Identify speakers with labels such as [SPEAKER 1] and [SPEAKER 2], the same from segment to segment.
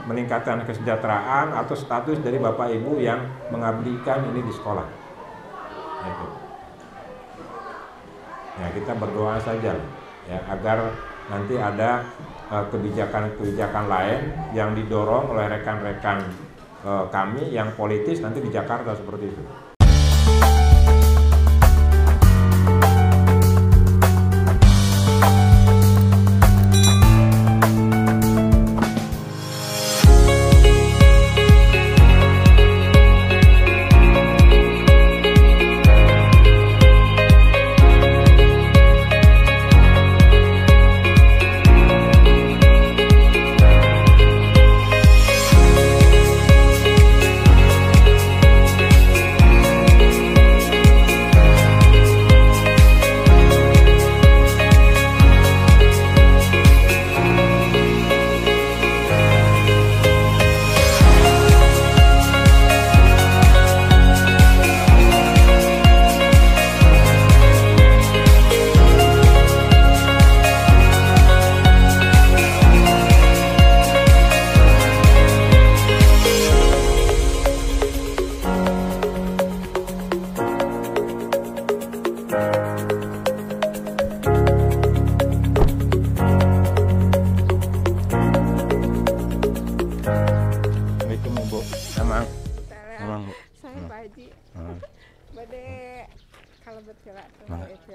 [SPEAKER 1] meningkatkan kesejahteraan atau status dari Bapak Ibu yang mengabdikan ini di sekolah. Gitu. Ya, kita berdoa saja ya agar nanti ada kebijakan-kebijakan lain yang didorong oleh rekan-rekan kami yang politis nanti di Jakarta seperti itu.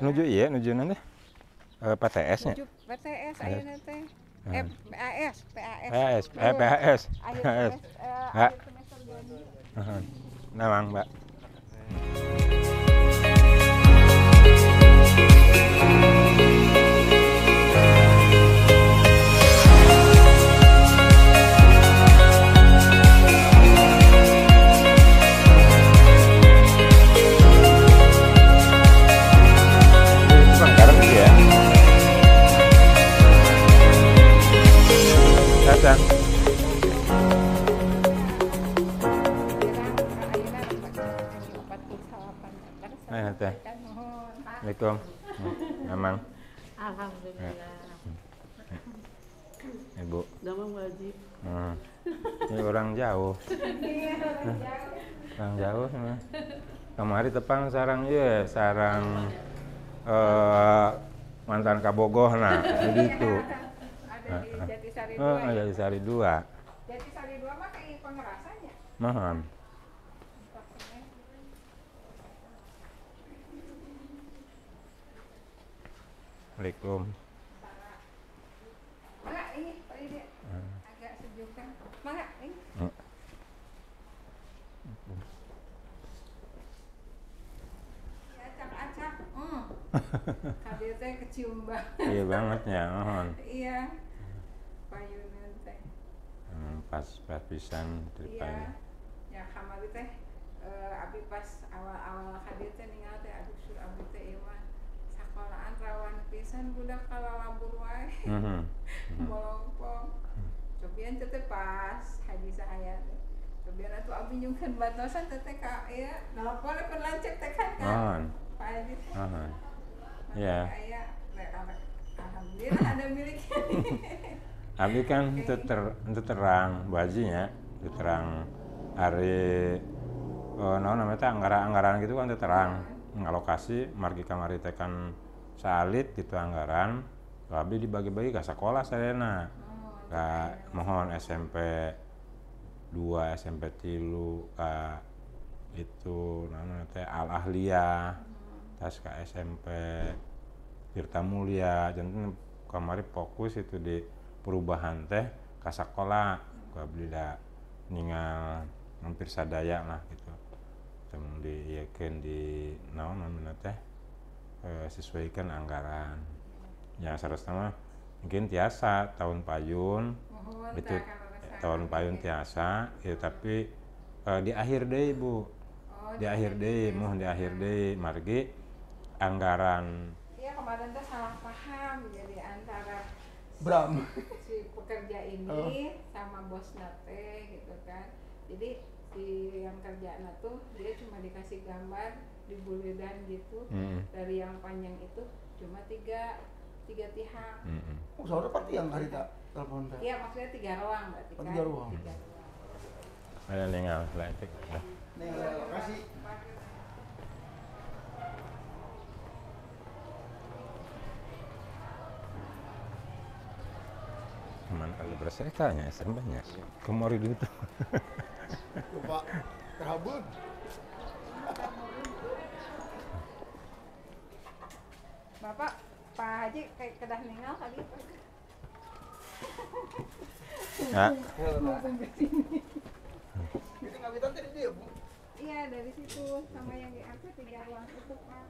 [SPEAKER 1] Nuju iya, nuju nanti PTS-nya.
[SPEAKER 2] Nuju PTS ayo nanti. PAS.
[SPEAKER 1] PAS.
[SPEAKER 2] Akhir semester jadi.
[SPEAKER 1] Namang, Mbak. Assalamualaikum. Memang.
[SPEAKER 3] Alhamdulillah.
[SPEAKER 1] Ibu.
[SPEAKER 3] Damang wajib.
[SPEAKER 1] Ini orang jauh. Orang jauh. Kemari tepang sarang ya, sarang mantan Kabogoh nah, begitu.
[SPEAKER 2] Ada di Jatisari 2.
[SPEAKER 1] Jatisari 2.
[SPEAKER 2] Jatisari 2 mah kayak pengerasanya.
[SPEAKER 1] Mohon. Assalamualaikum.
[SPEAKER 2] Mangga ini, Pak Ide. Agak sejuk kan. Mangga ini. Ya, acak-acak. Kabel teh kecium banget.
[SPEAKER 1] Iya banget ya, mohon.
[SPEAKER 2] Iya. Payunan teh.
[SPEAKER 1] Pas pisan dari
[SPEAKER 2] Iya.
[SPEAKER 1] payun.
[SPEAKER 2] Ya kamari teh abi pas awal-awal hadir teh ningali teh aduh sur abi teh ieu mah sakolahan rawan pisan budak kalau labur wae. Melompong. Cobian teh pas haji sahaya teh. Cobian atuh abi nyungkeun bantosan teh ka ieu nelpon pun lancet teh kan. Pak Haji.
[SPEAKER 1] Iya.
[SPEAKER 2] Aya alhamdulillah ada miliknya.
[SPEAKER 1] Abi kan itu terang bajinya, itu terang hari namanya anggaran gitu kan terang ngalokasi margi kamari tekan salit gitu anggaran Abi dibagi-bagi ke sekolah sarena mohon SMP 2 SMP 3 ka itu namanya teh Al Ahliyah tas ke SMP Tirta Mulia jantan kamari fokus itu di perubahan teh ke sekolah Abi da ningal hampir sadaya lah gitu temu diyakin di naon namanya teh sesuaikan anggaran ya sarasna mungkin tiasa tahun payun itu tahun payun tiasa ya tapi di akhir deui Bu di akhir deui mohon di akhir deui margi anggaran
[SPEAKER 2] iya kemarin teh salah paham jadi antara
[SPEAKER 4] Bram
[SPEAKER 2] si pekerja ini sama bosnya teh gitu kan jadi si yang kerjaan tuh dia cuma dikasih gambar di buledan gitu dari yang panjang itu cuma 3 tiga tihang.
[SPEAKER 4] Oh, saudara pati yang hari tak telepon teh.
[SPEAKER 2] Iya, maksudnya 3 ruang berarti kan.
[SPEAKER 4] 3 ruang.
[SPEAKER 2] 3 ruang.
[SPEAKER 1] Ada ningal letik.
[SPEAKER 4] Nih, lokasi.
[SPEAKER 1] Cuman kalau bersertanya banyak. Kemari dulu tuh.
[SPEAKER 4] Coba terhabut.
[SPEAKER 2] Bapak, Pak Haji kayak kedah ningal tadi.
[SPEAKER 1] Ya.
[SPEAKER 2] Mumpung ke sini.
[SPEAKER 4] Itu ngawitan tadi dia, Bu.
[SPEAKER 2] Iya, dari situ sama yang di apa 3 ruang itu, Pak.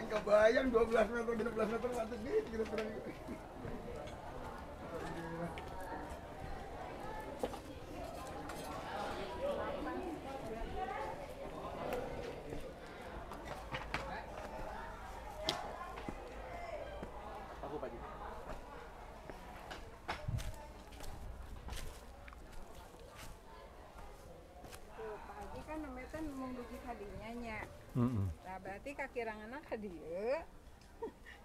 [SPEAKER 4] Enggak bayang 12 meter, 15 meter lantai gitu kurang.
[SPEAKER 2] Tuh, Pak Haji kan namanya teh mau dugi kadinya nya. Nah, berarti kakiranganna ka dieu.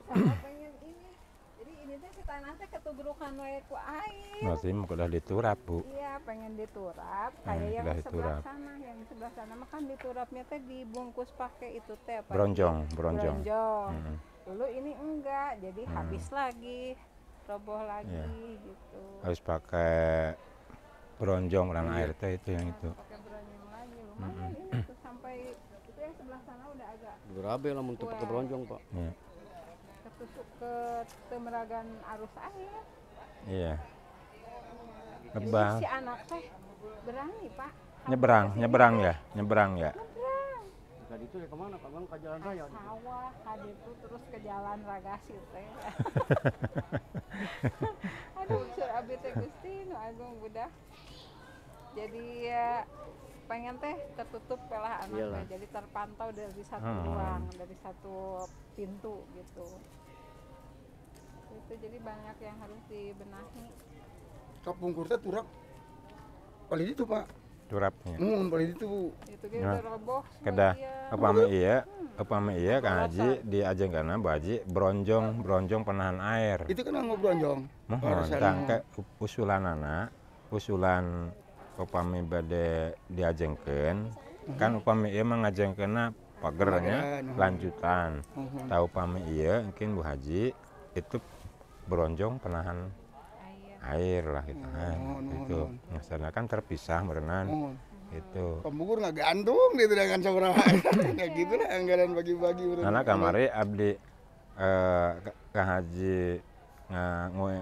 [SPEAKER 2] Sama pengen ini. Jadi ini teh si tanah teh ketugrukan wae ku air.
[SPEAKER 1] Masih mau udah diturap, Bu.
[SPEAKER 2] Iya, pengen diturap kayak yang
[SPEAKER 1] udah
[SPEAKER 2] sebelah
[SPEAKER 1] diturap.
[SPEAKER 2] sana, yang sebelah sana mah kan diturapnya teh dibungkus pakai itu teh apa?
[SPEAKER 1] Bronjong.
[SPEAKER 2] Bronjong.
[SPEAKER 1] Mm.
[SPEAKER 2] Dulu ini enggak, jadi habis lagi, roboh lagi
[SPEAKER 1] Iya.
[SPEAKER 2] gitu.
[SPEAKER 1] Harus pakai bronjong dan air teh itu yang itu.
[SPEAKER 2] Pakai bronjong lagi, lumayan ini tuh sampai itu yang sebelah sana udah agak
[SPEAKER 5] Berabe lah untuk pakai bronjong, Pak.
[SPEAKER 1] Iya.
[SPEAKER 2] ketusuk ke temeragan arus air.
[SPEAKER 1] Iya.
[SPEAKER 2] Jadi
[SPEAKER 1] Lebah.
[SPEAKER 2] si anak teh berani, Pak.
[SPEAKER 1] Nyebrang ya. Nyebrang.
[SPEAKER 2] Nyebrang.
[SPEAKER 5] Tadi itu ya kemana, Pak? Bang, ke jalan raya.
[SPEAKER 2] Sawah tadi itu terus ke jalan Ragasi teh. Aduh, sur abi teh Gusti nu agung budak. Jadi ya pengen teh tertutup pelah anak
[SPEAKER 5] Iyalah.
[SPEAKER 2] teh. Jadi terpantau dari satu
[SPEAKER 1] Hmm.
[SPEAKER 2] ruang, dari satu pintu gitu. Itu jadi banyak yang harus dibenahi.
[SPEAKER 4] Kapungkur teh turap. Paling itu, Pak.
[SPEAKER 1] Turapnya.
[SPEAKER 4] Paling itu, Bu.
[SPEAKER 2] Itu ge
[SPEAKER 1] Ya.
[SPEAKER 2] udah roboh
[SPEAKER 1] Kedah
[SPEAKER 2] sebagian.
[SPEAKER 1] upama iya Kang Haji diajengkeunna Bu Haji bronjong penahan air.
[SPEAKER 4] Itu kan nganggo bronjong.
[SPEAKER 1] Mohon tangke usulan upami bade diajengkeun kan upami ieu mah ngajengkeunna pagernya
[SPEAKER 4] Pageran,
[SPEAKER 1] lanjutan. Tau upami ieu mungkin Bu Haji itu bronjong penahan
[SPEAKER 2] Air.
[SPEAKER 1] air lah gitu kan. Itu masalah kan terpisah berenang itu.
[SPEAKER 4] Pembungkur nggak gantung dia tidak akan sabaraha. Ya gitu lah anggaran bagi-bagi berenang.
[SPEAKER 1] Karena kamari abdi Kang Haji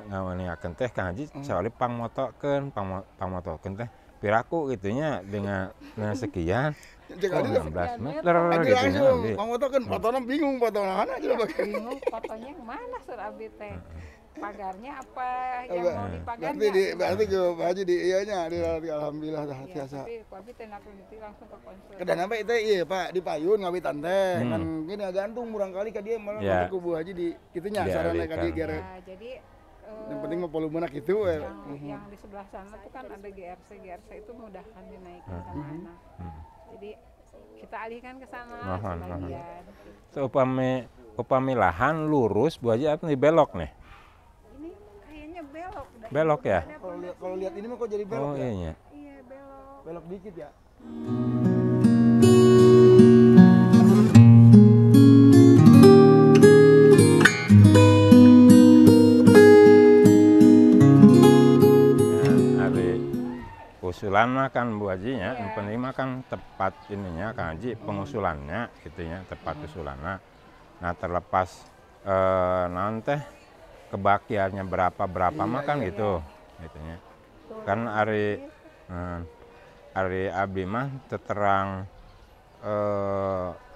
[SPEAKER 1] ngaweningakeun teh Kang Haji sawali pangmotokeun teh piraku gitunya dengan sekian
[SPEAKER 4] Cek
[SPEAKER 1] oh,
[SPEAKER 4] adi
[SPEAKER 1] 16 meter
[SPEAKER 4] adi
[SPEAKER 1] gitu nya
[SPEAKER 4] langsung
[SPEAKER 1] abdi.
[SPEAKER 4] pamotokeun potona bingung potona aja udah pakai.
[SPEAKER 2] Bingung fotonya kemana sur abi teh? Pagarnya apa yang mau
[SPEAKER 4] Berarti
[SPEAKER 2] dipagarnya?
[SPEAKER 4] berarti ke Pak Haji di iyanya di alhamdulillah dah
[SPEAKER 2] Iya,
[SPEAKER 4] biasa.
[SPEAKER 2] tapi ku abi teh nakliti langsung ke konsul.
[SPEAKER 4] Kedan apa itu iya Pak di payun ngawitan teh kan gini gantung murang kali ka dia malah
[SPEAKER 1] Ya.
[SPEAKER 4] nanti ku Bu Haji di itunya sarana ka dia
[SPEAKER 1] Dialihkan.
[SPEAKER 4] gara.
[SPEAKER 2] Ya, jadi
[SPEAKER 4] Yang penting mah volume gitu we.
[SPEAKER 2] yang di sebelah sana tuh kan ada GRC itu mudahkan dinaikkan sama anak. Jadi kita alihkan ke sana
[SPEAKER 1] Mohon.
[SPEAKER 2] sebagian.
[SPEAKER 1] So, upami lahan lurus Bu Haji apa nih belok nih?
[SPEAKER 2] Ini kayaknya belok. dah.
[SPEAKER 1] Belok ya?
[SPEAKER 2] Ada
[SPEAKER 4] Kalau lihat ini mah kok jadi belok
[SPEAKER 1] Oh
[SPEAKER 4] ya?
[SPEAKER 1] iya.
[SPEAKER 2] Iya belok.
[SPEAKER 4] Belok dikit ya.
[SPEAKER 1] Hari usulan mah kan Bu Haji nya, yang penting mah kan tepat ininya Kang Haji pengusulannya gitu ya, tepat usulannya. Nah terlepas naon teh kebakiannya berapa mah kan gitu, gitunya. Kan hari abdi mah terang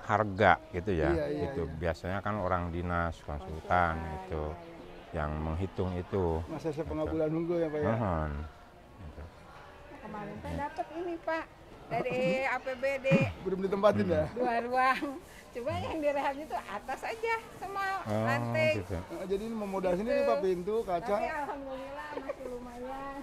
[SPEAKER 1] harga gitu ya, gitu. Biasanya kan orang dinas konsultan itu yang menghitung itu.
[SPEAKER 4] Masa saya pengabulan nunggu ya Pak ya.
[SPEAKER 1] Mohon. Gitu.
[SPEAKER 2] Kemarin saya dapat ini Pak dari APBD
[SPEAKER 4] Belum ditempatin ya.
[SPEAKER 2] 2 ruang. Cuma yang direhab itu atas aja sama
[SPEAKER 1] Oh,
[SPEAKER 2] lantai.
[SPEAKER 1] gitu.
[SPEAKER 4] Jadi ini memodal sini nih Pak pintu kaca.
[SPEAKER 2] Tapi alhamdulillah masih lumayan.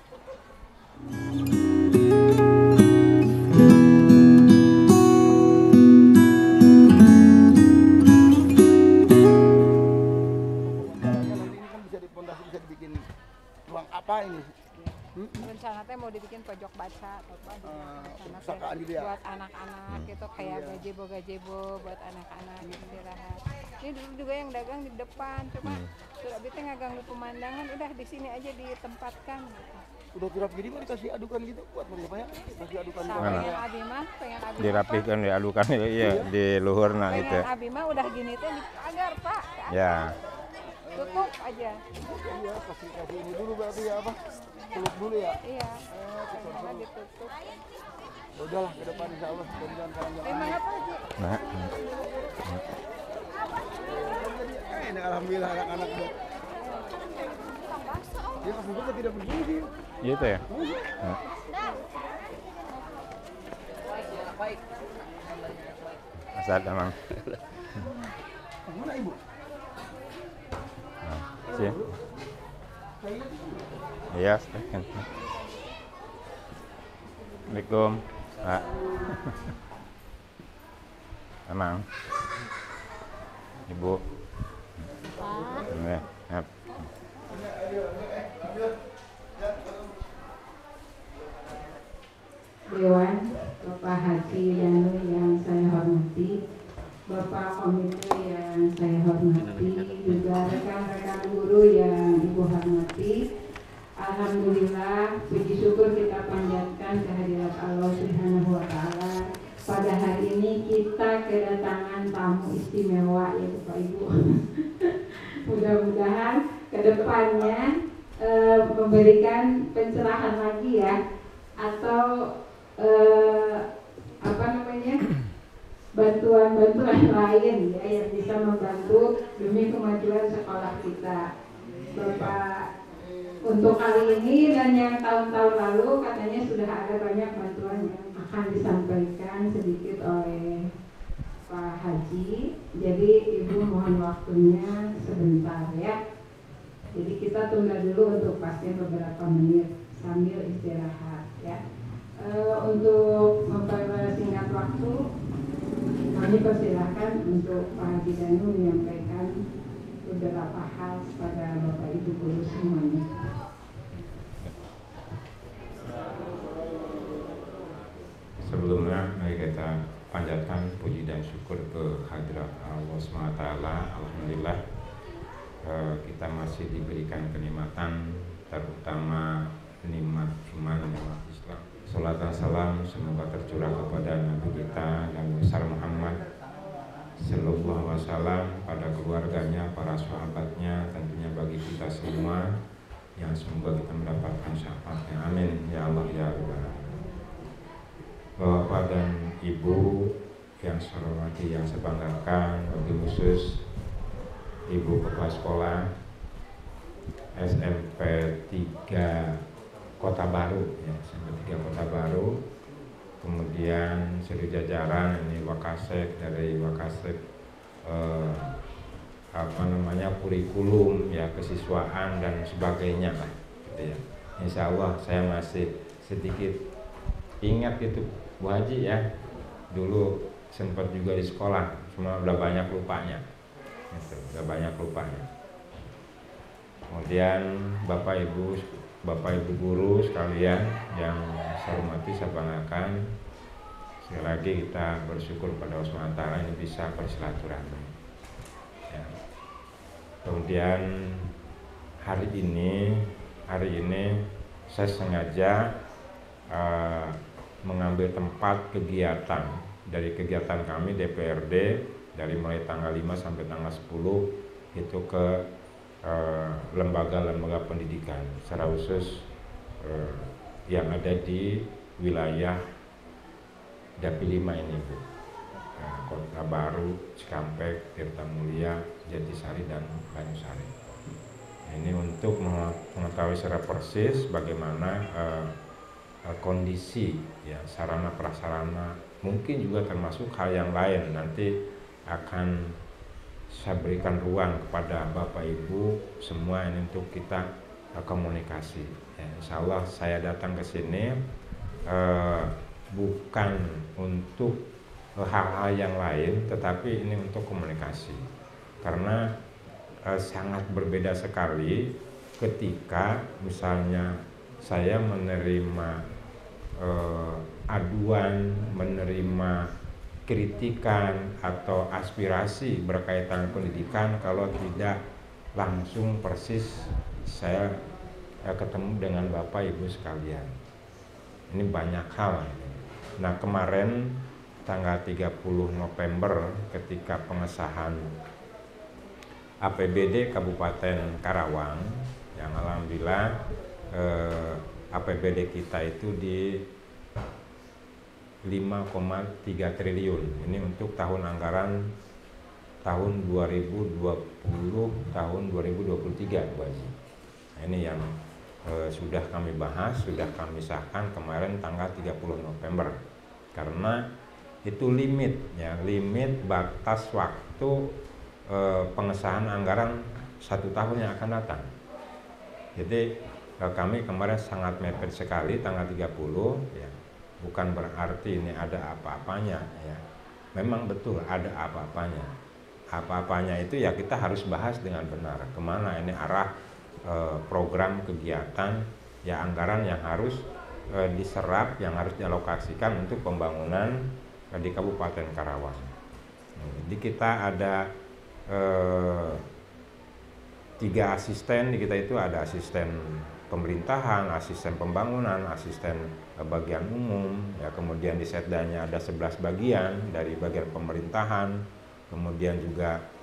[SPEAKER 4] bisa dibikin ruang apa ini?
[SPEAKER 2] Rencana teh mau dibikin pojok baca atau apa rencana teh
[SPEAKER 4] perpustakaan gitu ya?
[SPEAKER 2] buat anak-anak gitu kayak gazebo buat anak-anak istirahat. Ini dulu juga yang dagang di depan, cuma sudah teh ngaganggu pemandangan, udah di sini aja ditempatkan gitu.
[SPEAKER 4] Udah turap gini mah dikasih adukan gitu buat apa ya? Kasih adukan
[SPEAKER 2] Nah,
[SPEAKER 1] Mana?
[SPEAKER 2] pengen abi mah
[SPEAKER 1] Dirapikan, diadukan, iya, di luhurna
[SPEAKER 2] pengen
[SPEAKER 1] gitu.
[SPEAKER 2] abi mah udah gini teh dipagar Pak,
[SPEAKER 1] Ya,
[SPEAKER 2] tutup aja.
[SPEAKER 4] Iya, kasih ini dulu berarti ya apa? Peluk dulu ya.
[SPEAKER 2] Iya, pengennya ditutup.
[SPEAKER 4] Ya udahlah ke depan insya Allah mudah-mudahan jalan-jalan.
[SPEAKER 2] Terima apa Haji?
[SPEAKER 1] nah,
[SPEAKER 4] Ini alhamdulillah anak-anak udah. Dia pas juga tidak begini sih.
[SPEAKER 1] gitu ya. Nah. Asal emang.
[SPEAKER 4] Mana ibu?
[SPEAKER 1] Nah, sih. Iya, silakan. Assalamualaikum. Pak. Emang. Ibu. Pak. Ya.
[SPEAKER 6] Dewan, Bapak Haji Danu yang saya hormati, Bapak Komite yang saya hormati, juga rekan-rekan guru yang Ibu hormati. Alhamdulillah, puji syukur kita panjatkan kehadirat Allah Subhanahu wa Ta'ala. Pada hari ini kita kedatangan tamu istimewa ya Bapak Ibu. Mudah-mudahan kedepannya memberikan pencerahan lagi ya, atau bantuan-bantuan lain ya yang bisa membantu demi kemajuan sekolah kita. Bapak, untuk kali ini dan yang tahun-tahun lalu katanya sudah ada banyak bantuan yang akan disampaikan sedikit oleh Pak Haji. Jadi Ibu mohon waktunya sebentar ya. Jadi kita tunda dulu untuk pasien beberapa menit sambil istirahat ya. Untuk mempersingkat waktu, kami persilahkan untuk Pak Haji Danu menyampaikan beberapa hal pada Bapak Ibu guru semuanya.
[SPEAKER 1] Sebelumnya mari kita panjatkan puji dan syukur ke hadirat Allah SWT. Alhamdulillah kita masih diberikan kenikmatan, terutama nikmat iman, nikmat Islam. Salat dan salam semoga tercurah kepada Nabi kita Nabi besar Muhammad Sallallahu Alaihi Wasallam, pada keluarganya, para sahabatnya, tentunya bagi kita semua yang semoga kita mendapatkan syafaatnya. Amin ya Allah ya Rabbal Alamin. Bapak dan Ibu yang saya hormati, yang saya banggakan, wabil khusus Ibu Kepala Sekolah SMP 3 Kota Baru ya, SMP 3 Kota Baru, kemudian seluruh jajaran ini Wakasek, dari Wakasek kurikulum ya, kesiswaan dan sebagainya lah gitu ya. Insya Allah saya masih sedikit ingat gitu Bu Haji ya, dulu sempat juga di sekolah, cuma udah banyak lupanya gitu, udah banyak lupanya. Kemudian Bapak Ibu guru sekalian yang saya hormati, saya banggakan, sekali lagi kita bersyukur pada Allah SWT ini bisa bersilaturahmi ya. Kemudian hari ini saya sengaja mengambil tempat kegiatan dari kegiatan kami DPRD dari mulai tanggal 5 sampai tanggal 10 itu ke lembaga-lembaga pendidikan secara khusus yang ada di wilayah Dapil 5 ini Bu, Kota Baru, Cikampek, Tirtamulia, Jatisari dan Banyusari. Ini untuk mengetahui secara persis bagaimana kondisi ya, sarana prasarana, mungkin juga termasuk hal yang lain nanti akan saya berikan ruang kepada Bapak Ibu semua ini untuk kita komunikasi ya. Insya Allah saya datang ke sini bukan untuk hal-hal yang lain, tetapi ini untuk komunikasi, karena sangat berbeda sekali ketika misalnya saya menerima aduan, menerima kritikan atau aspirasi berkaitan pendidikan, kalau tidak langsung persis saya ketemu dengan Bapak Ibu sekalian. Ini banyak hal. Nah, kemarin tanggal 30 November ketika pengesahan APBD Kabupaten Karawang, yang alhamdulillah APBD kita itu di 5,3 triliun. Ini untuk tahun anggaran tahun 2020 tahun 2023, Bu Haji. Nah, ini yang sudah kami bahas, sudah kami sahkan kemarin tanggal 30 November. Karena itu limit ya, limit batas waktu pengesahan anggaran 1 tahun yang akan datang. Jadi kami kemarin sangat mepet sekali tanggal 30 ya. Bukan berarti ini ada apa-apanya ya. Memang betul ada apa-apanya. Apa-apanya itu ya kita harus bahas dengan benar. Kemana ini arah program kegiatan ya, anggaran yang harus diserap, yang harus dialokasikan untuk pembangunan di Kabupaten Karawang. Jadi kita ada 3 asisten di kita itu, ada asisten pemerintahan, asisten pembangunan, asisten bagian umum ya, kemudian di setdanya ada 11 bagian dari bagian pemerintahan, kemudian juga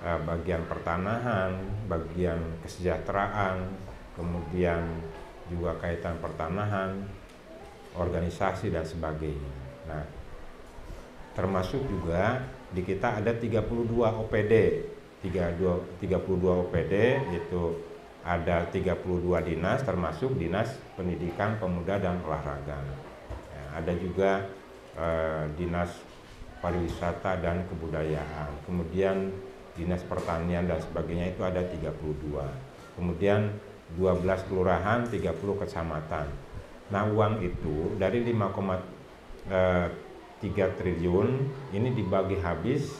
[SPEAKER 1] bagian pertanahan, bagian kesejahteraan, kemudian juga kaitan pertanahan, organisasi dan sebagainya. Nah, termasuk juga di kita ada 32 OPD, 32 OPD itu ada 32 dinas, termasuk Dinas Pendidikan, Pemuda dan Olahraga. Ya, ada juga Dinas Pariwisata dan Kebudayaan. Kemudian Dinas Pertanian dan sebagainya itu ada 32. Kemudian 12 kelurahan, 30 kecamatan. Nah, uang itu dari 5,3 triliun ini dibagi habis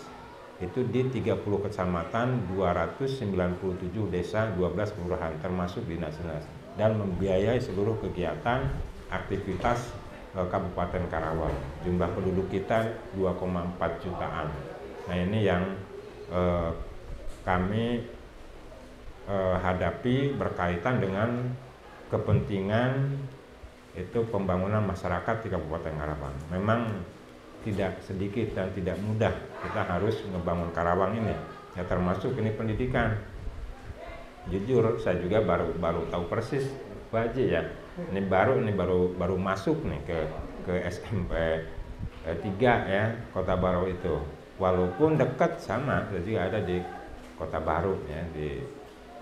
[SPEAKER 1] itu di 30 kecamatan, 297 desa, 12 kelurahan, termasuk dinas-dinas, dan membiayai seluruh kegiatan aktivitas Kabupaten Karawang. Jumlah penduduk kita 2,4 jutaan. Nah, ini yang kami hadapi berkaitan dengan kepentingan itu pembangunan masyarakat di Kabupaten Karawang. Memang tidak sedikit dan tidak mudah kita harus ngebangun Karawang ini ya, termasuk ini pendidikan. Jujur saya juga baru tahu persis Bu Haji ya, ini baru masuk nih ke SMP 3 ya, Kota Baru itu, walaupun dekat sama, juga ada di Kota Baru ya, di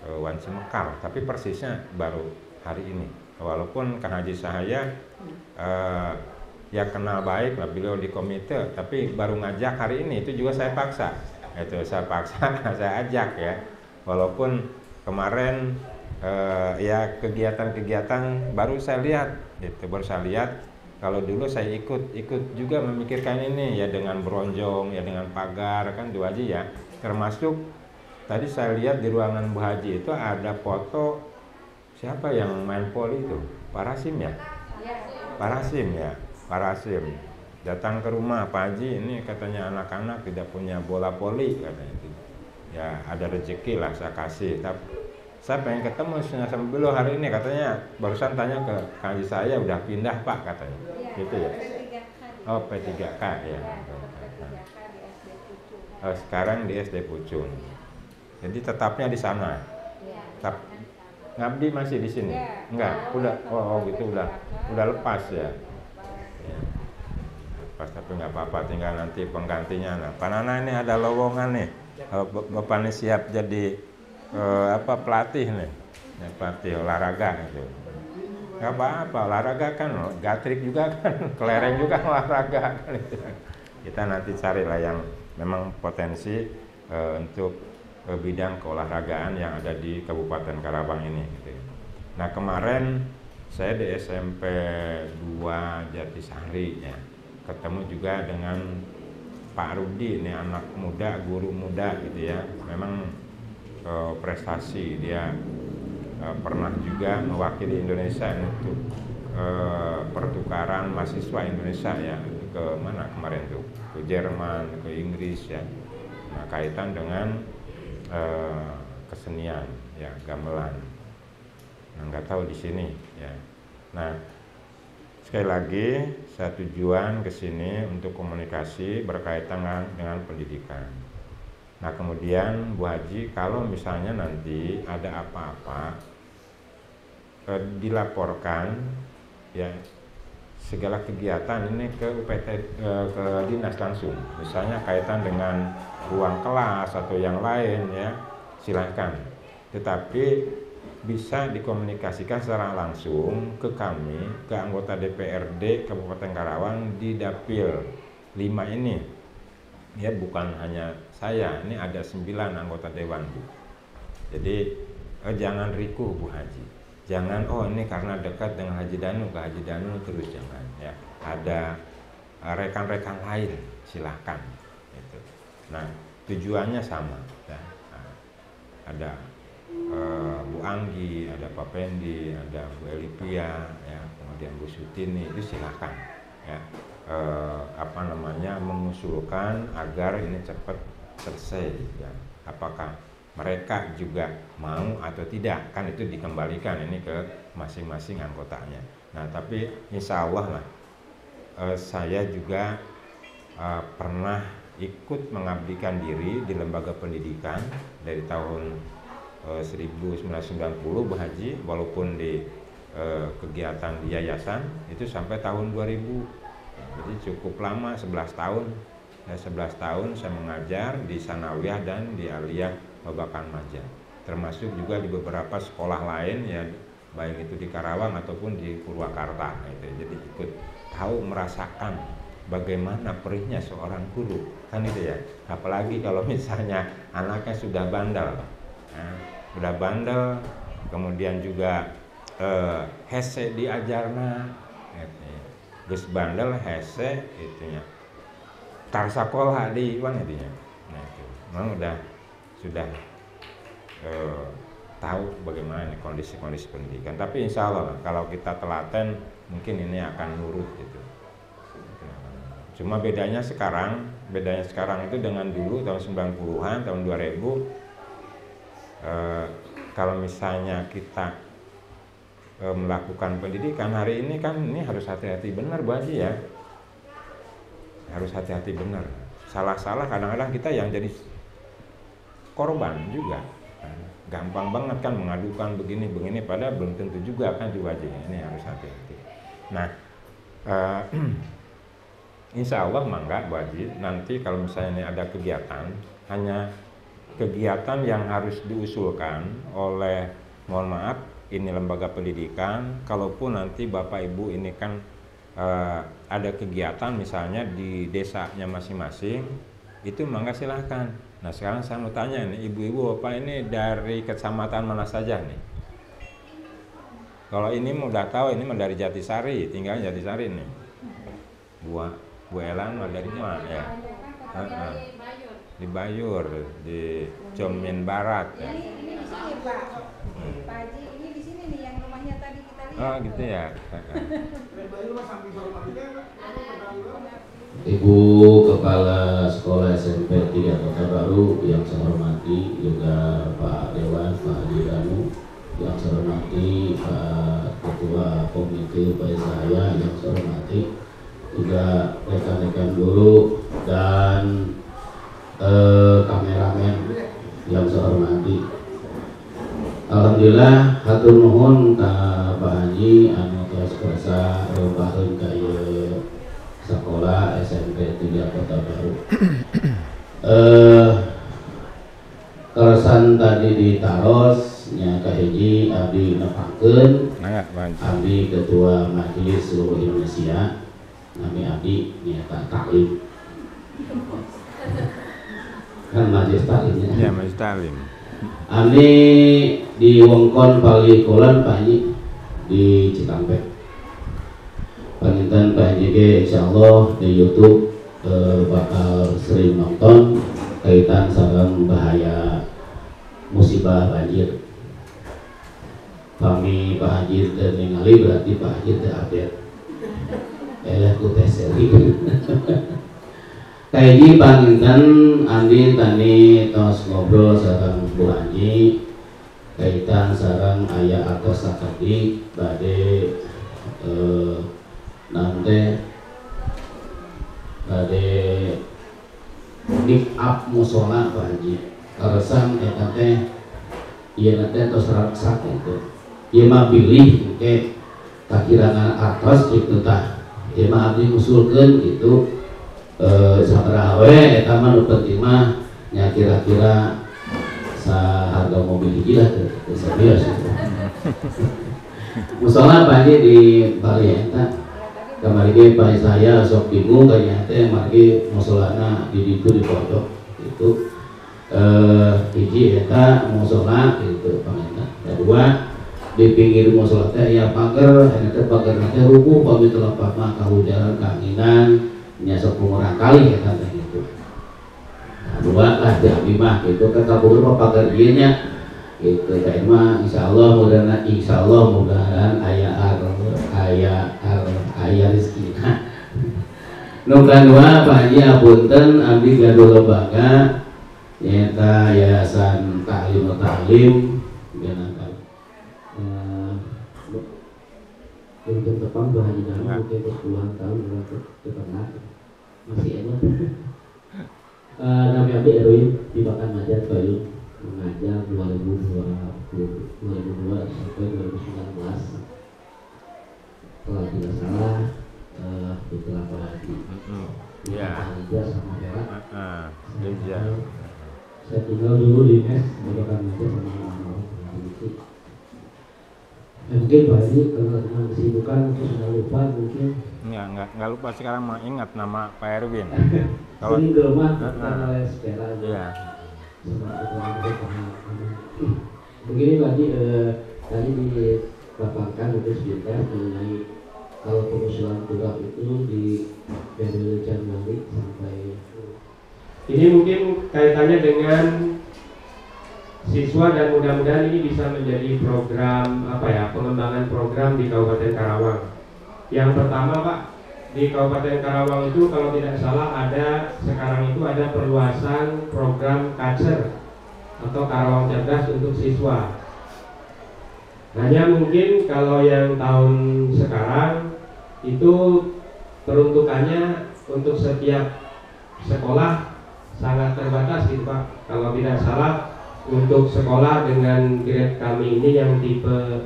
[SPEAKER 1] Wanci Mekar, tapi persisnya baru hari ini. Walaupun Kang Haji Sahaya ya kenal baik lah beliau di komite, tapi baru ngajak hari ini, itu juga saya paksa, saya ajak ya, walaupun kemarin ya kegiatan-kegiatan baru saya lihat, kalau dulu saya ikut juga memikirkan ini ya, dengan bronjong ya, dengan pagar kan Bu Haji ya, termasuk tadi saya lihat di ruangan Bu Haji itu ada foto siapa yang main poli itu, Parasim ya, Parasim datang ke rumah Pak Haji, ini katanya anak-anak tidak punya bola poli katanya itu. Ya ada rezeki lah saya kasih, tapi saya pengen ketemu sama beliau hari ini, katanya barusan tanya ke Haji saya udah pindah Pak katanya. Gitu ya. Oh, P3K ya. Oh, sekarang di SD Pucung. Jadi tetapnya di sana. Ngabdi masih di sini? Enggak, udah gitu udah lepas ya. Pas, tapi nggak apa-apa, tinggal nanti penggantinya. Nah, Pak Nana ini ada lowongan nih, Bapak ini siap jadi pelatih nih, ya, pelatih olahraga gitu. Nggak apa-apa, olahraga kan, gatrik juga kan, kelereng juga olahraga kan. Kita nanti carilah yang memang potensi untuk bidang keolahragaan yang ada di Kabupaten Karawang ini. Gitu. Nah, kemarin saya di SMP 2 Jatisari ya, ketemu juga dengan Pak Rudi, ini anak muda, guru muda gitu ya. Memang prestasi dia pernah juga mewakili Indonesia untuk pertukaran mahasiswa Indonesia ya ke mana kemarin tuh, ke Jerman, ke Inggris ya. Nah, kaitan dengan kesenian ya, gamelan. Nah, nggak tahu di sini ya. Nah, sekali lagi saya tujuan ke sini untuk komunikasi berkaitan dengan pendidikan. Nah, kemudian Bu Haji, kalau misalnya nanti ada apa-apa dilaporkan ya segala kegiatan ini ke UPT, ke dinas langsung, misalnya kaitan dengan ruang kelas atau yang lain ya, silahkan, tetapi bisa dikomunikasikan secara langsung ke kami, ke anggota DPRD Kabupaten Karawang di Dapil 5 ini ya, bukan hanya saya, ini ada 9 anggota dewan Bu. Jadi jangan rikuh Bu Haji, jangan oh ini karena dekat dengan Haji Danu ke Haji Danu terus, jangan ya. Ada rekan-rekan lain silahkan gitu. Nah, tujuannya sama ya. Nah, ada Bu Anggi, ada Pak Pendi, ada Bu Elipia ya, kemudian Bu Sutini, itu silahkan ya, mengusulkan agar ini cepat selesai ya. Apakah mereka juga mau atau tidak, kan itu dikembalikan ini ke masing-masing anggotanya. Nah, tapi insya Allah lah saya juga pernah ikut mengabdikan diri di lembaga pendidikan dari tahun 1990 Bu Haji, walaupun di kegiatan di yayasan itu sampai tahun 2000. Jadi cukup lama, 11 tahun. Ya, 11 tahun saya mengajar di Sanawiyah dan di Aliyah Babakan Maja. Termasuk juga di beberapa sekolah lain ya, baik itu di Karawang ataupun di Purwakarta gitu. Jadi ikut tahu, merasakan bagaimana perihnya seorang guru, kan itu ya. Apalagi kalau misalnya anaknya sudah bandel. Nah, udah bandel, kemudian juga hese diajarna gus bandel hese itunya tar sakola di uang itunya. Nah, itu memang sudah tahu bagaimana nih kondisi pendidikan. Tapi insya Allah kalau kita telaten mungkin ini akan nurut gitu. Cuma bedanya sekarang itu dengan dulu tahun 90-an, tahun 2000, kalau misalnya kita melakukan pendidikan hari ini kan ini harus hati-hati benar Bu Haji ya, harus hati-hati benar. Salah-salah kadang-kadang kita yang jadi korban juga. Gampang banget kan mengadukan begini padahal belum tentu juga kan Bu Haji. Ini harus hati-hati. Nah, insya Allah mangga Bu Haji, nanti kalau misalnya ini ada kegiatan, hanya kegiatan yang harus diusulkan oleh, mohon maaf, ini lembaga pendidikan. Kalaupun nanti Bapak Ibu ini kan ada kegiatan misalnya di desanya masing-masing, itu mangga silahkan. Nah, sekarang saya mau tanya nih, ibu-ibu Bapak ini dari kecamatan mana saja nih? Kalau ini udah tahu, ini dari Jatisari, tinggal Jatisari nih. Bu Elan dari mana ya? Di Bayur, di Comin Barat ya.
[SPEAKER 2] Ini di sini Pak. Pak Haji, ini di sini nih yang rumahnya tadi kita lihat.
[SPEAKER 1] Oh gitu ya.
[SPEAKER 7] Ibu Kepala Sekolah SMP 3 Kota Baru yang saya hormati, juga Pak Dewan, Pak Haji Danu yang saya hormati, Pak Ketua Komite Saya yang saya hormati, juga rekan-rekan guru dan kameramen yang saya hormati. Alhamdulillah hatur nuhun ka Pak Haji anu tos kerasa baheun ka ieu sekolah SMP 3 Kota Baru. Keresan tadi ditaros nya ka hiji abdi nepakeun, abdi Ketua Majelis Seluruh Indonesia, nami abdi nyata taklim. Kan Majelis Taklimnya.
[SPEAKER 1] Ya, Majelis Taklim.
[SPEAKER 7] Ani di Wongkon Palikulan Pak Haji di Cikampek. Panginten Pak Haji ge insyaallah di YouTube bakal sering nonton kaitan sareng bahaya musibah banjir. Pami Pak Haji teu ningali berarti Pak Haji teu update. Eleh ku teh seri. Kaiji panginten Andi tani tos ngobrol sareng Bu Haji kaitan sareng aya atos sakadi bade nanti bade pick up musola Pak Haji karesan eta teh ieu nanti tos raksak itu ieu mah pilih engke kakirangan atos kitu tah ieu mah abdi ngusulkeun gitu sabaraha we eta mah nu penting mah nya kira-kira saharga mobil hiji lah teu sabios musola Pak Haji di Bali eta kamari ge Pak saya sok bingung kayaknya teh margi musolana di ditu di pojok itu hiji eta musola gitu panginten kedua di pinggir musola teh aya pager eta pager teh rubuh pami telapak mah kahujaran kanginan nya sok kumurang kali eta teh gitu dua lah di abdi mah gitu ka kabur mah pager ieu nya gitu kayak mah insyaallah mudah-mudahan aya rezekina. Nu kadua Pak Haji apunten abdi gaduh lembaga nyaeta Yayasan Ta'lim Benangkal. Untuk depan Pak Haji Danu mungkin puluhan tahun pernah masih enak. Nama abdi Erwin di Bakan Majar Bayun mengajar 2002 sampai 2019 kalau tidak salah setelah Pak Haji mengajar sama Pak saya tinggal dulu di mes Bakan Majar sama orang-orang mungkin Pak Haji kalau dengan kesibukan mungkin sudah lupa mungkin
[SPEAKER 1] Enggak lupa sekarang mah ingat nama Pak Erwin.
[SPEAKER 7] Kalau di rumah karena sepeda
[SPEAKER 1] iya.
[SPEAKER 7] Begini Pak Haji, tadi dipaparkan untuk sebentar mengenai kalau pengusulan tugas itu di periode Januari sampai
[SPEAKER 8] ini mungkin kaitannya dengan siswa dan mudah-mudahan ini bisa menjadi program pengembangan program di Kabupaten Karawang. Yang pertama Pak, di Kabupaten Karawang itu kalau tidak salah sekarang itu ada perluasan program KACER atau Karawang Cerdas untuk siswa. Hanya mungkin kalau yang tahun sekarang itu peruntukannya untuk setiap sekolah sangat terbatas gitu Pak. Kalau tidak salah untuk sekolah dengan grade kami ini yang tipe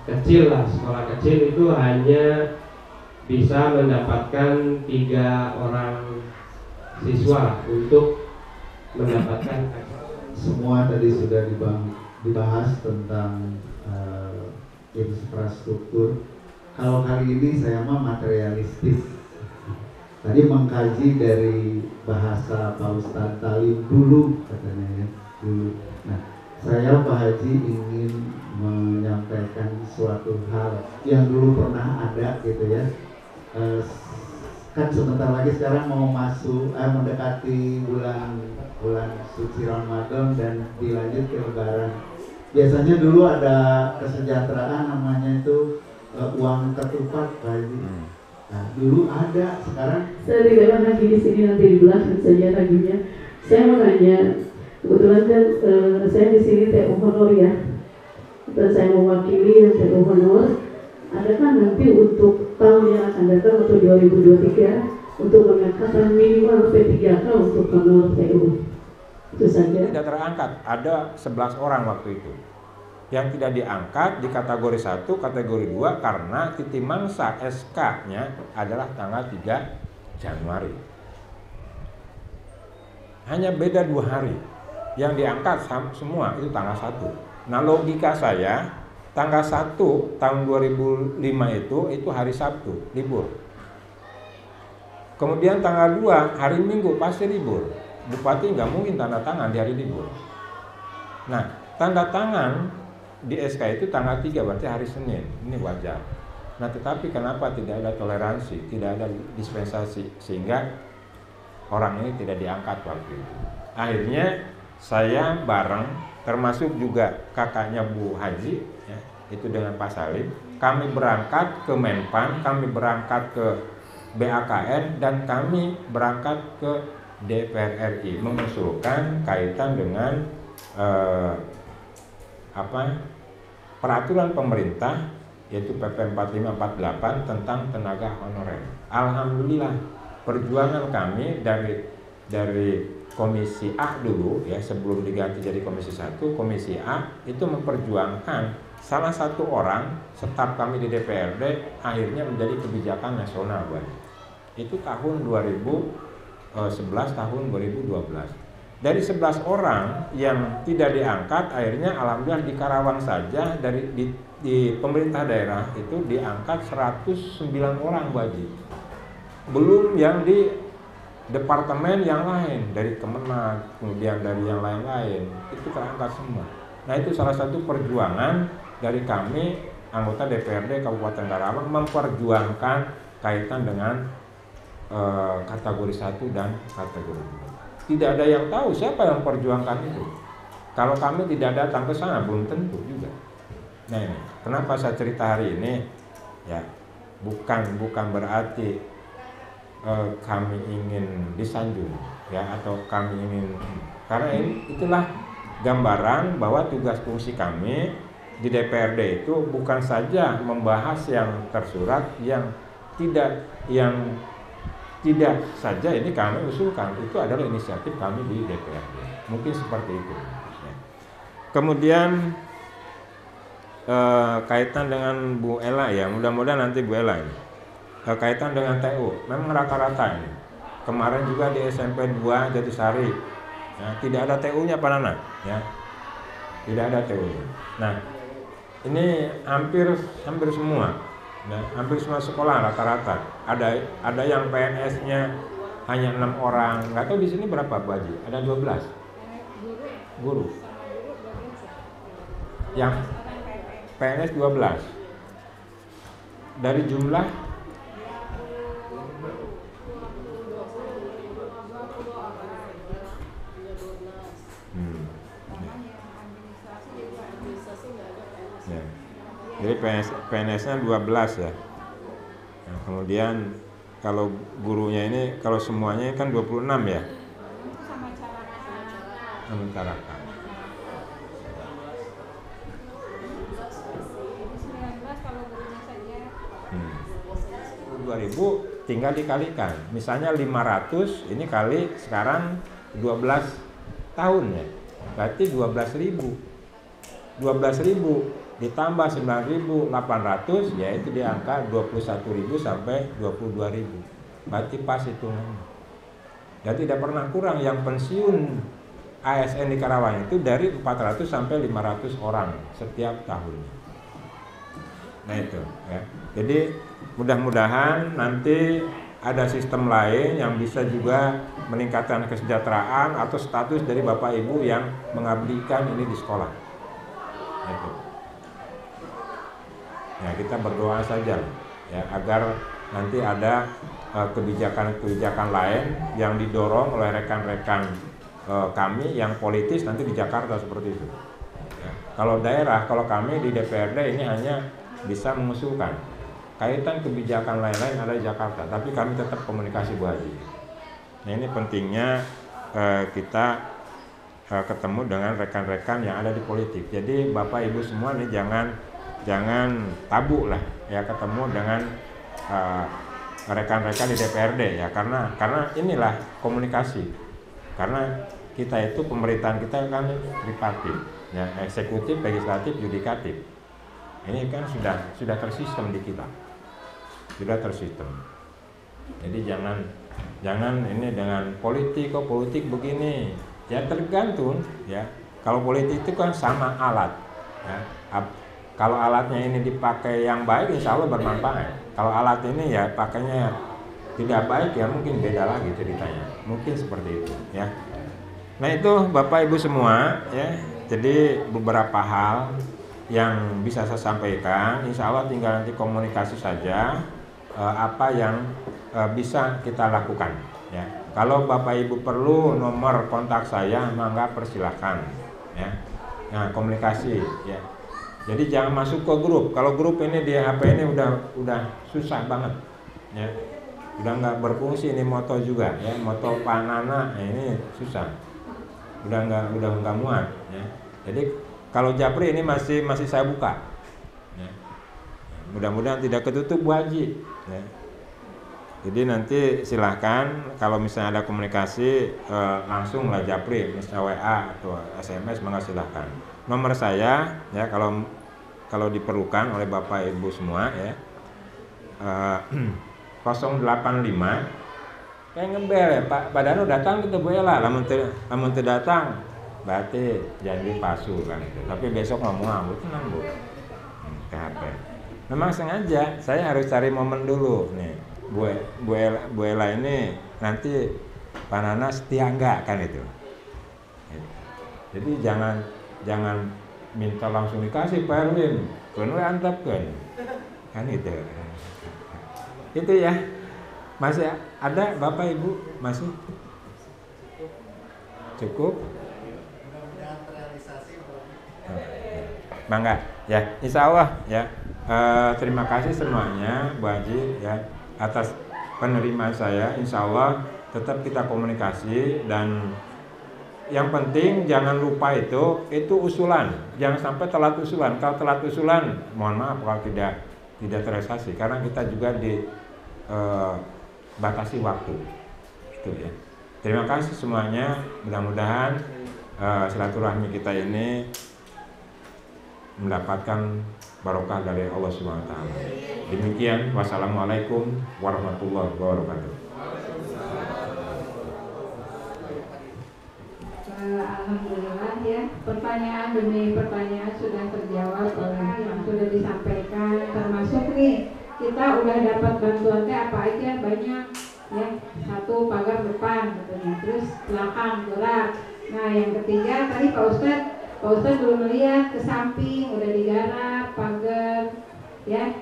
[SPEAKER 8] kecil lah, sekolah kecil itu hanya bisa mendapatkan 3 orang siswa untuk mendapatkan
[SPEAKER 9] semua tadi sudah dibahas tentang infrastruktur. Kalau kali ini saya mah materialistis. Tadi mengkaji dari bahasa Pak Ustadz Talim dulu katanya ya, dulu. Nah, saya Pak Haji ingin menyampaikan suatu hal yang dulu pernah ada gitu ya. Kan sebentar lagi sekarang mau masuk mendekati bulan suci Ramadan dan dilanjut ke Lebaran. Biasanya dulu ada kesejahteraan namanya itu uang ketupat Pak Haji. Nah, dulu ada, sekarang
[SPEAKER 3] saya tidak lagi di sini, nanti di belakang saja lagunya. Saya mau nanya, kebetulan kan saya di sini TU Honor ya, dan saya mewakili TU Honor. Adakah nanti untuk tahun yang akan datang atau 2023 untuk mengangkatkan minimal P3K untuk honor TU? Itu saja.
[SPEAKER 1] Tidak terangkat, ada 11 orang waktu itu. Yang tidak diangkat di kategori 1, kategori 2 karena titi mangsa SK-nya adalah tanggal 3 Januari. Hanya beda 2 hari. Yang diangkat semua itu tanggal 1. Nah, logika saya, tanggal 1 tahun 2005 itu hari Sabtu, libur. Kemudian tanggal 2 hari Minggu pasti libur. Bupati nggak mungkin tanda tangan di hari libur. Nah, tanda tangan di SK itu tanggal 3 berarti hari Senin, ini wajar. Nah, tetapi kenapa tidak ada toleransi, tidak ada dispensasi sehingga orang ini tidak diangkat waktu itu. Akhirnya saya bareng, termasuk juga kakaknya Bu Haji, ya, itu dengan Pak Salim, kami berangkat ke Menpan, kami berangkat ke BAKN, dan kami berangkat ke DPR RI mengusulkan kaitan dengan peraturan pemerintah yaitu PP 4548 tentang tenaga honorer. Alhamdulillah perjuangan kami dari Komisi A dulu ya, sebelum diganti jadi Komisi 1, Komisi A itu memperjuangkan salah satu orang staf kami di DPRD akhirnya menjadi kebijakan nasional, Bang. Itu tahun 2011 tahun 2012. Dari 11 orang yang tidak diangkat, akhirnya alhamdulillah di Karawang saja di pemerintah daerah itu diangkat 109 orang, Bu Haji. Belum yang di departemen yang lain, dari Kemenag, kemudian dari yang lain-lain, itu terangkat semua. Nah, itu salah satu perjuangan dari kami anggota DPRD Kabupaten Karawang memperjuangkan kaitan dengan kategori 1 dan kategori 2. Tidak ada yang tahu siapa yang memperjuangkan itu. Kalau kami tidak datang ke sana belum tentu juga. Nah, ini kenapa saya cerita hari ini ya, bukan berarti kami ingin disanjung ya, atau kami ingin, karena itulah gambaran bahwa tugas fungsi kami di DPRD itu bukan saja membahas yang tersurat, yang tidak saja ini kami usulkan, itu adalah inisiatif kami di DPRD, mungkin seperti itu ya. Kemudian kaitan dengan Bu Ella ya, mudah-mudahan nanti Bu Ella ini kaitan dengan TU, memang rata-rata ini. Kemarin juga di SMP 2 Jatisari, ya, tidak ada TU-nya Pak Nana, ya, tidak ada TU-nya. Nah, ini hampir semua, ya, hampir semua sekolah rata-rata. Ada yang PNS-nya hanya 6 orang, nggak tahu di sini berapa Bu Haji? Ada 12 guru. Yang PNS 12 dari jumlah ya. Jadi PNS-nya 12 ya. Nah, kemudian kalau gurunya ini, kalau semuanya kan 26 ya. Sama masyarakat. 2000 tinggal dikalikan. Misalnya 500 ini kali sekarang 12 tahun ya. Berarti 12.000. 12.000 ditambah 9.800 yaitu di angka 21.000 sampai 22.000. Berarti pas hitungannya. Dan tidak pernah kurang yang pensiun ASN di Karawang itu dari 400 sampai 500 orang setiap tahunnya. Nah itu ya. Jadi mudah-mudahan nanti ada sistem lain yang bisa juga meningkatkan kesejahteraan atau status dari Bapak Ibu yang mengabdikan ini di sekolah. Itu. Ya, kita berdoa saja ya agar nanti ada kebijakan-kebijakan lain yang didorong oleh rekan-rekan kami yang politis nanti di Jakarta seperti itu. Ya. Kalau daerah, kalau kami di DPRD ini hanya bisa mengusulkan. Kaitan kebijakan lain-lain ada di Jakarta, tapi kami tetap komunikasi Bu Haji. Nah ini pentingnya kita ketemu dengan rekan-rekan yang ada di politik. Jadi Bapak Ibu semua nih jangan tabu lah ya ketemu dengan rekan-rekan di DPRD ya, karena inilah komunikasi. Karena kita itu pemerintahan kita kan tripartit ya, eksekutif, legislatif, yudikatif. Ini kan sudah tersistem di kita. Sudah tersistem. Jadi jangan ini dengan politik begini. Ya tergantung ya. Kalau politik itu kan sama alat ya. Kalau alatnya ini dipakai yang baik insya Allah bermanfaat. Kalau alat ini ya pakainya tidak baik ya mungkin beda lagi ceritanya. Mungkin seperti itu ya. Nah itu Bapak Ibu semua ya. Jadi beberapa hal yang bisa saya sampaikan, insya Allah tinggal nanti komunikasi saja apa yang bisa kita lakukan ya. Kalau Bapak Ibu perlu nomor kontak saya, mangga persilahkan ya. Nah komunikasi ya. Jadi jangan masuk ke grup. Kalau grup ini di HP ini udah susah banget, ya. Udah nggak berfungsi ini moto juga, ya. Moto Panana ini susah. Udah nggak muat, ya. Jadi kalau Japri ini masih saya buka, ya. Mudah-mudahan tidak ketutup Bu Haji, ya. Jadi nanti silahkan kalau misalnya ada komunikasi langsung lah Japri, misalnya WA atau SMS, maka silahkan. Nomor saya ya kalau diperlukan oleh Bapak Ibu semua ya 085 kayak ngebel ya Pak Danu datang kita Bu Ela, lamun teu datang berarti janji palsu kan itu. Tapi besok ngomong tenang Bu. KHP. Memang sengaja saya harus cari momen dulu nih. Bu Ela ini nanti Panana setia enggak kan itu. Jadi jangan minta langsung dikasih Pak Erwin, kan we antepkeun. Kan itu. Itu ya. Masih ada Bapak Ibu masih? Cukup? Bangga ya, insya Allah ya. Terima kasih semuanya Bu Haji ya atas penerimaan saya. Insya Allah tetap kita komunikasi dan yang penting jangan lupa itu usulan, jangan sampai telat usulan. Kalau telat usulan, mohon maaf kalau tidak terrealisasi karena kita juga dibatasi waktu. Itu ya. Terima kasih semuanya. Mudah-mudahan silaturahmi kita ini mendapatkan barokah dari Allah Subhanahu wa taala. Demikian, wassalamualaikum warahmatullahi wabarakatuh.
[SPEAKER 6] Alhamdulillah ya, pertanyaan demi pertanyaan sudah terjawab oleh yang sudah disampaikan, termasuk nih kita udah dapat bantuan apa aja banyak ya, satu pagar depan katanya, terus belakang gerak. Nah yang ketiga tadi Pak Ustadz belum melihat ke samping udah digarap pagar ya.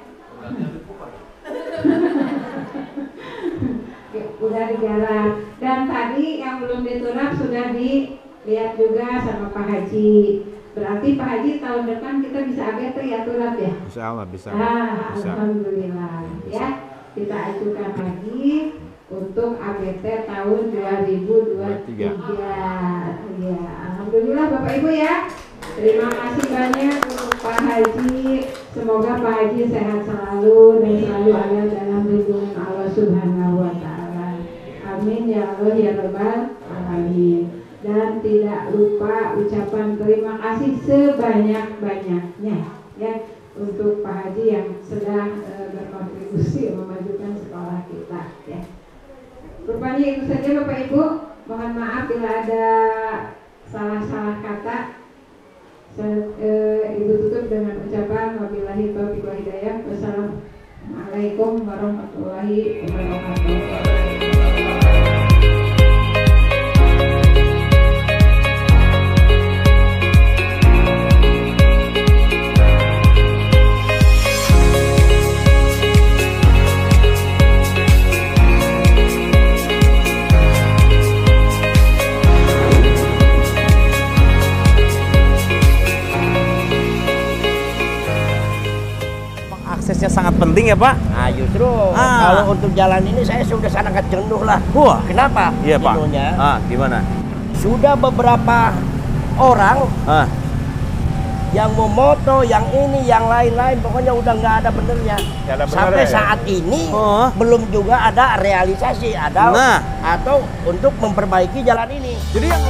[SPEAKER 6] Udah digarap dan tadi yang belum diturap sudah dilihat juga sama Pak Haji. Berarti Pak Haji tahun depan kita bisa AGT ya turap ya? Insya Allah bisa. Alhamdulillah bisa. Ya kita ajukan lagi untuk AGT tahun 2023. Ya, alhamdulillah Bapak Ibu ya. Terima kasih banyak untuk Pak Haji. Semoga Pak Haji sehat selalu dan selalu ada dalam lindungan Allah Subhanahu wa taala. Amin ya Allah ya rabbal alamin. Dan tidak lupa ucapan terima kasih sebanyak-banyaknya ya untuk Pak Haji yang sedang berkontribusi memajukan sekolah kita ya. Rupanya itu saja Bapak Ibu. Mohon maaf bila ada salah-salah kata. Ibu tutup dengan ucapan wabillahi taufiq wal hidayah. Wassalamualaikum warahmatullahi wabarakatuh.
[SPEAKER 10] Aksesnya sangat penting ya Pak?
[SPEAKER 11] Nah justru kalau untuk jalan ini saya sudah sangat jenuh lah.
[SPEAKER 10] Wah.
[SPEAKER 11] Kenapa?
[SPEAKER 10] Iya Pak.
[SPEAKER 11] Jenuhnya?
[SPEAKER 10] Gimana?
[SPEAKER 11] Sudah beberapa orang yang memoto, yang ini, yang lain-lain, pokoknya udah nggak ada benernya. Sampai saat ini belum juga ada realisasi atau untuk memperbaiki jalan ini.
[SPEAKER 10] Jadi yang